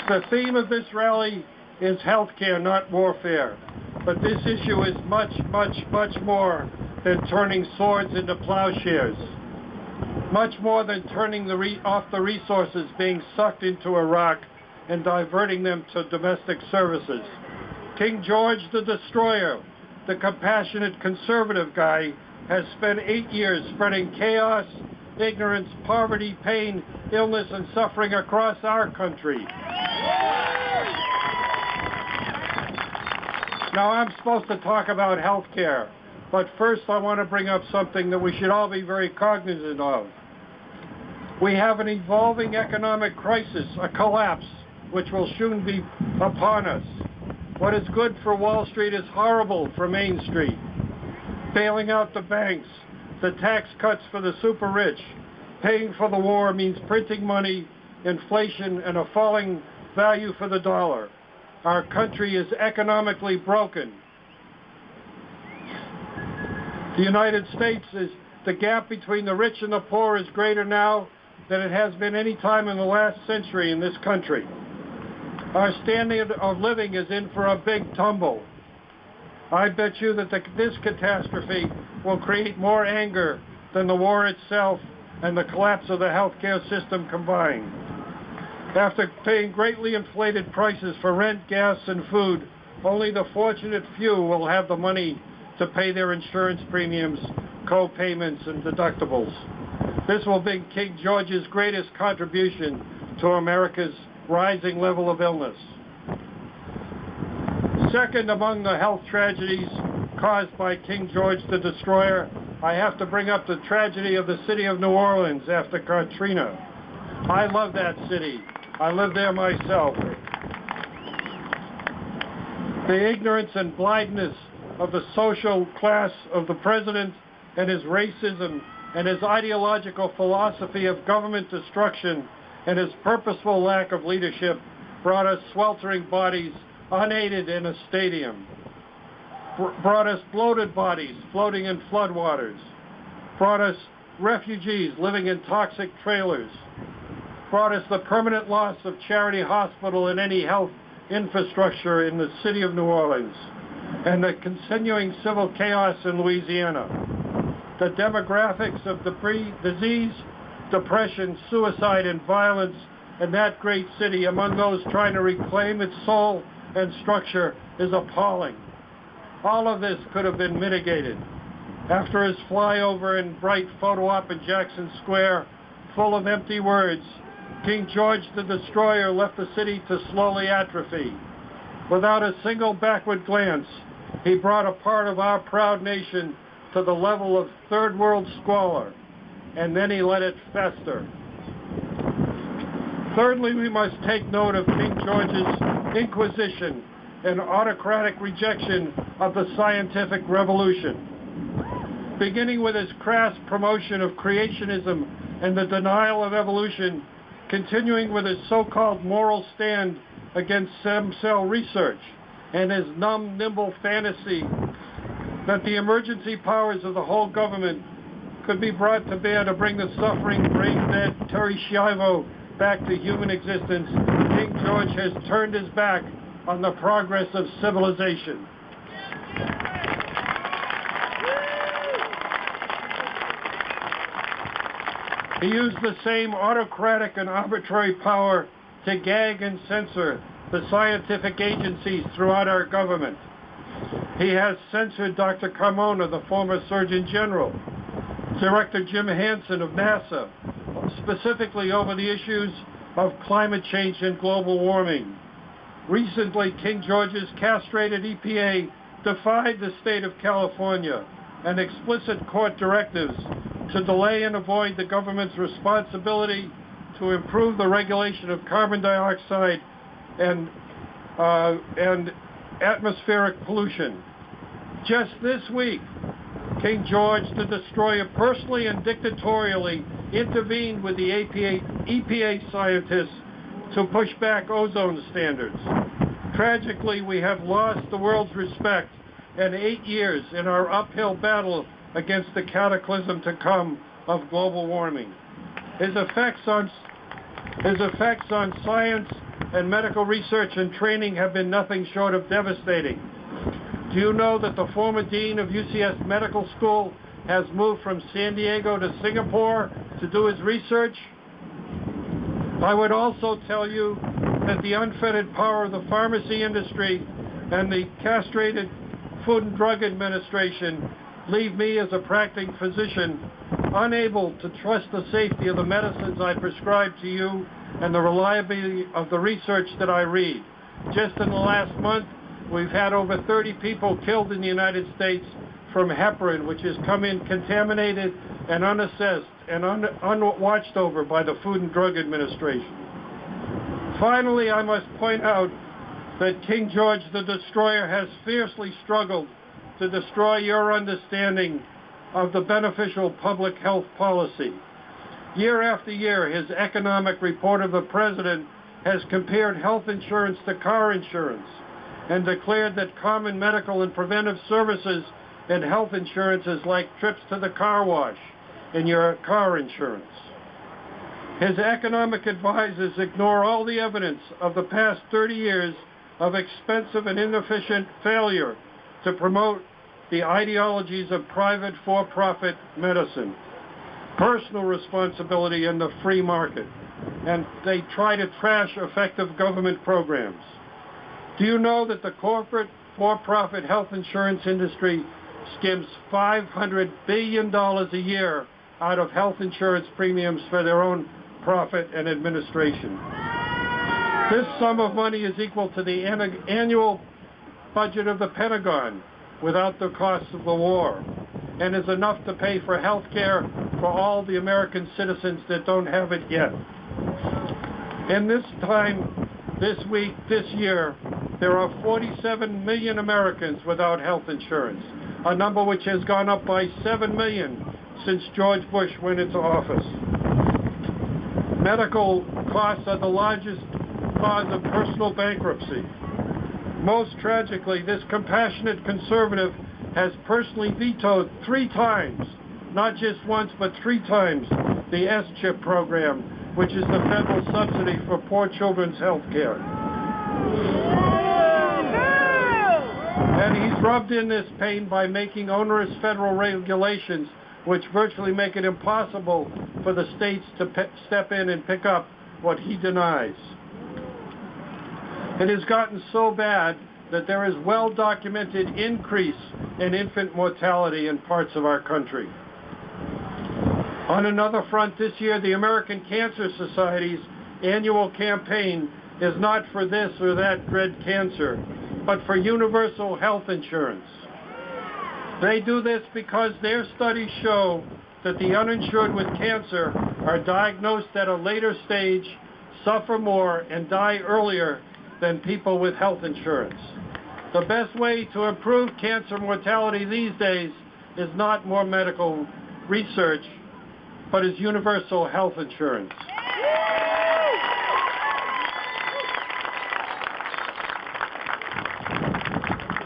The theme of this rally is healthcare, not warfare. But this issue is much, much, much more than turning swords into plowshares. Much more than turning off the resources being sucked into Iraq and diverting them to domestic services. King George the Destroyer, the compassionate conservative guy, has spent 8 years spreading chaos, ignorance, poverty, pain, illness, and suffering across our country. Now, I'm supposed to talk about health care, but first I want to bring up something that we should all be very cognizant of. We have an evolving economic crisis, a collapse, which will soon be upon us. What is good for Wall Street is horrible for Main Street. Bailing out the banks, the tax cuts for the super rich, paying for the war means printing money, inflation, and a falling value for the dollar. Our country is economically broken. The United States the gap between the rich and the poor is greater now than it has been any time in the last century in this country. Our standard of living is in for a big tumble. I bet you that this catastrophe will create more anger than the war itself and the collapse of the healthcare system combined. After paying greatly inflated prices for rent, gas, and food, only the fortunate few will have the money to pay their insurance premiums, co-payments, and deductibles. This will be King George's greatest contribution to America's rising level of illness. Second among the health tragedies caused by King George the Destroyer, I have to bring up the tragedy of the city of New Orleans after Katrina. I love that city. I live there myself. The ignorance and blindness of the social class of the president and his racism and his ideological philosophy of government destruction and his purposeful lack of leadership brought us sweltering bodies unaided in a stadium, brought us bloated bodies floating in floodwaters, brought us refugees living in toxic trailers, brought us the permanent loss of Charity Hospital and any health infrastructure in the city of New Orleans, and the continuing civil chaos in Louisiana. The demographics of disease, depression, suicide, and violence in that great city among those trying to reclaim its soul and structure is appalling. All of this could have been mitigated. After his flyover and bright photo op in Jackson Square, full of empty words, King George the Destroyer left the city to slowly atrophy. Without a single backward glance, he brought a part of our proud nation to the level of third world squalor, and then he let it fester. Thirdly, we must take note of King George's inquisition and autocratic rejection of the scientific revolution. Beginning with his crass promotion of creationism and the denial of evolution, continuing with his so-called moral stand against stem cell research and his numb, nimble fantasy that the emergency powers of the whole government could be brought to bear to bring the suffering, brain-dead Terry Schiavo back to human existence, King George has turned his back on the progress of civilization. He used the same autocratic and arbitrary power to gag and censor the scientific agencies throughout our government. He has censored Dr. Carmona, the former Surgeon General, Director Jim Hansen of NASA, specifically over the issues of climate change and global warming. Recently, King George's castrated EPA defied the state of California and explicit court directives to delay and avoid the government's responsibility to improve the regulation of carbon dioxide and atmospheric pollution. Just this week, King George the Destroyer personally and dictatorially intervened with the EPA scientists to push back ozone standards. Tragically, we have lost the world's respect in 8 years in our uphill battle against the cataclysm to come of global warming. His effects on science and medical research and training have been nothing short of devastating. Do you know that the former dean of UCS Medical School has moved from San Diego to Singapore to do his research? I would also tell you that the unfettered power of the pharmacy industry and the castrated Food and Drug Administration leave me as a practicing physician unable to trust the safety of the medicines I prescribe to you and the reliability of the research that I read. Just in the last month, we've had over 30 people killed in the United States from heparin, which has come in contaminated and unassessed and unwatched over by the Food and Drug Administration. Finally, I must point out that King George the Destroyer has fiercely struggled to destroy your understanding of the beneficial public health policy. Year after year, his economic report of the president has compared health insurance to car insurance and declared that common medical and preventive services and health insurance is like trips to the car wash in your car insurance. His economic advisors ignore all the evidence of the past 30 years of expensive and inefficient failure to promote the ideologies of private for-profit medicine, personal responsibility, and the free market, and they try to trash effective government programs. Do you know that the corporate for-profit health insurance industry skims $500 billion a year out of health insurance premiums for their own profit and administration? This sum of money is equal to the annual budget of the Pentagon without the cost of the war, and is enough to pay for health care for all the American citizens that don't have it yet. In this time, this week, this year, there are 47 million Americans without health insurance, a number which has gone up by 7 million since George Bush went into office. Medical costs are the largest cause of personal bankruptcy. Most tragically, this compassionate conservative has personally vetoed 3 times, not just once, but 3 times, the S-CHIP program, which is the federal subsidy for poor children's health care. And he's rubbed in this pain by making onerous federal regulations which virtually make it impossible for the states to step in and pick up what he denies. It has gotten so bad that there is well-documented increase in infant mortality in parts of our country. On another front, this year, the American Cancer Society's annual campaign is not for this or that dread cancer, but for universal health insurance. They do this because their studies show that the uninsured with cancer are diagnosed at a later stage, suffer more, and die earlier than people with health insurance. The best way to improve cancer mortality these days is not more medical research, but is universal health insurance.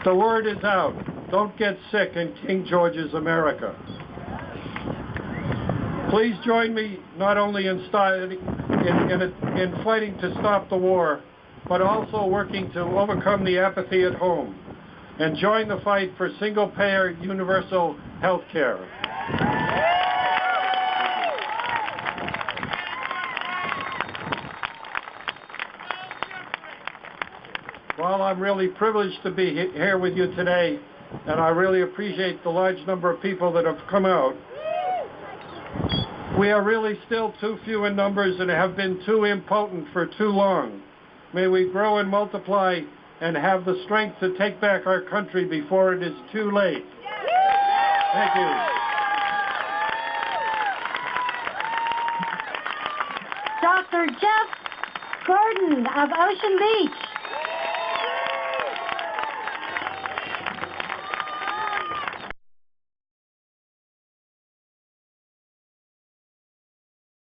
The word is out. Don't get sick in King George's America. Please join me not only in fighting to stop the war, but also working to overcome the apathy at home and join the fight for single-payer universal health care. Well, I'm really privileged to be here with you today, and I really appreciate the large number of people that have come out. We are really still too few in numbers and have been too impotent for too long. May we grow and multiply and have the strength to take back our country before it is too late. Thank you. Dr. Jeff Gordon of Ocean Beach.